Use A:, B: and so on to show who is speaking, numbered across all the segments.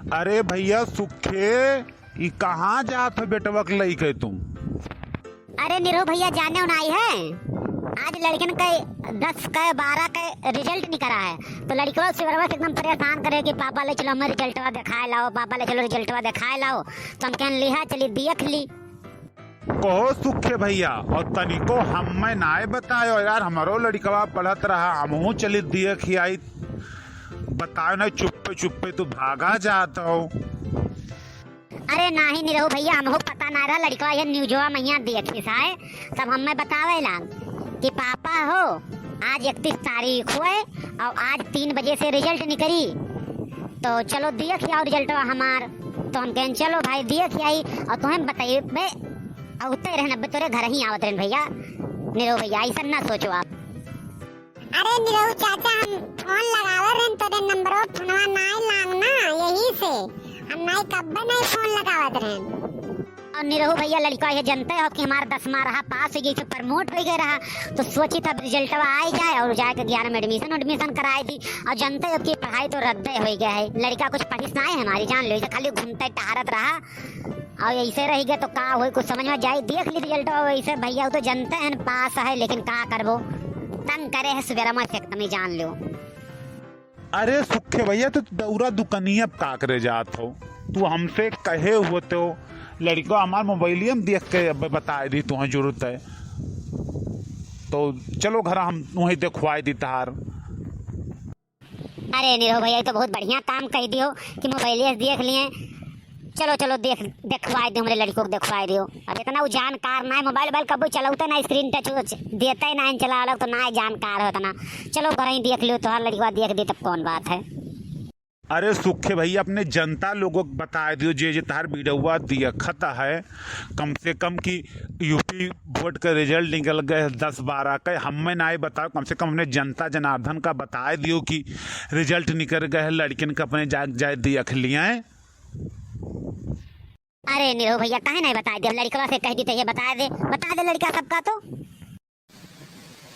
A: अरे भैया सुखे, ई कहाँ जात है बेटवा के लइके तुम?
B: अरे निरो भैया जाने उनाई है। आज लड़कन के 10 का 12 का रिजल्ट नहीं करा है, तो लड़कियों से एकदम परेशान करे कि पापा ले चलो हमें रिजल्टवा दिखाए लाओ, पापा ले चलो रिजल्टवा दिखाए लाओ। तो हम कहने लिहा चली देख ली।
A: कहो सुखे भैया, और तनिको हमें नाय बतायो यार, हमारो लड़कवा पढ़त रहा, हमहू चली देख आई। बताओ ना, चुप्पे चुप्पे तो भागा जात हो।
B: अरे नाही नहीं रहो भैया, हमको पता ना रहा लड़का ये न्यूजवा मैया देखी साए सब हमें बतावे ला कि पापा हो आज 31 तारीख हुए और आज 3 बजे से रिजल्ट निकली, तो चलो देख आओ रिजल्ट हमार। तो हम कहें चलो भाई देख आई और तुम्हें बताइए मैं औते रहना तोरे घर ही आवत रहन भैया। निरो भैया ऐसा ना सोचो आप।
C: अरे निरो चाचा, हम फोन लगावे रहन तोरे नंबर फोनवा नाय लांगना, यही से हम नाय कब्बे नाय फोन लगावत रहन।
B: और निरहु भैया लड़का ये जानते हो कि हमारा 10वां रहा पास हो गई, तो प्रमोट हो गया रहा, तो सोची था रिजल्ट आ जाए और जाके 11 में एडमिशन कराई थी। और जानते हो कि पढ़ाई तो रद्द हो गया है, लड़का कुछ पढ़िस ना है हमारी, जान लो खाली घूमते टहरत रहा और ऐसे रह गया। तो का हो कुछ समझ में जाए, देख ली रिजल्ट वैसे भैया तो जानते हैं पास है, लेकिन का करबो तंग करे है सुबेरा में से एकदम ही जान लो।
A: अरे सुखे भैया, तो दौरा दुकनिया का करे जात हो? तू हमसे कहे हुए तो लड़का हमार मोबाइलियम देख के बता दी तुम्हें जरूरत है, तो चलो घर हम वहीं देखवाई दी तार।
B: अरे निरो भैया तो बहुत बढ़िया काम कह दियो कि मोबाइल देख लिए। चलो चलो देखवाई दो हमारे लड़कों को, देखवाई दियो। अब इतना वो जानकार ना है, मोबाइल कभी चलाते ना, स्क्रीन टच देता ही ना चला अलग, तो ना जानकार होता ना। चलो घर ही देख लियो, तो हर लड़का देख दी तब कौन बात है।
A: अरे सुखे भैया, अपने जनता लोगों को बता दियो जे तार वीडियोवा दिखता है, कम से कम कि यूपी बोर्ड का रिजल्ट निकल गए 10-12 का, हमें ना बताओ, कम से कम अपने जनता जनार्दन का बता दियो कि रिजल्ट निकल गए, लड़किन का अपने जाए देख लिए।
B: अरे निरो भैया काहे नहीं बता दे, लड़का से कह दी तो ये बता दे लड़का सबका। तो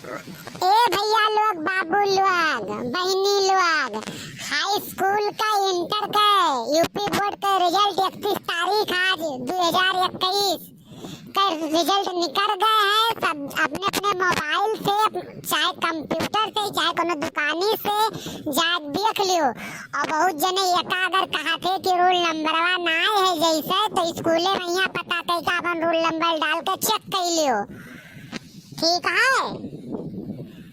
C: ए भैया लोग, बाबू लोग, बहनी लोग, हाई स्कूल का इंटर का यूपी बोर्ड का रिजल्ट 31 तारीख आज 2021 का रिजल्ट निकल गए हैं। सब अपने अपने मोबाइल से, चाहे कंप्यूटर से, चाहे कोनो दुकानी से जा देख लियो। और बहुत जने एका अगर कहा थे कि रोल नंबरवा ना है जैसे, तो स्कूले में यहाँ पता थे कि अपन रोल नंबर डाल के चेक कर लियो, ठीक है?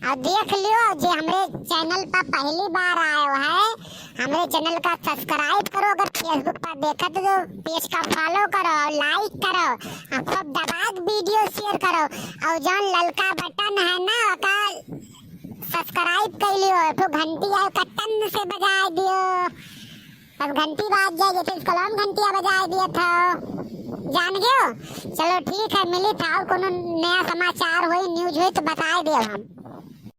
C: और देख लियो, जो हमारे चैनल पर पहली बार आयो है, हमारे चैनल का सब्सक्राइब करो, अगर फेसबुक पर देखा तो पेज का फॉलो करो, लाइक करो, और खूब दबा वीडियो शेयर करो, और जो ललका बटन है ना का सब्सक्राइब कर लियो, तो घंटी आए कटन से बजा दियो, बस घंटी बाज जाए जैसे कलम घंटिया बजा दिया था, जान गयो। चलो ठीक है, मिली था और कोनो नया समाचार हुई, न्यूज हुई तो बता दियो हम।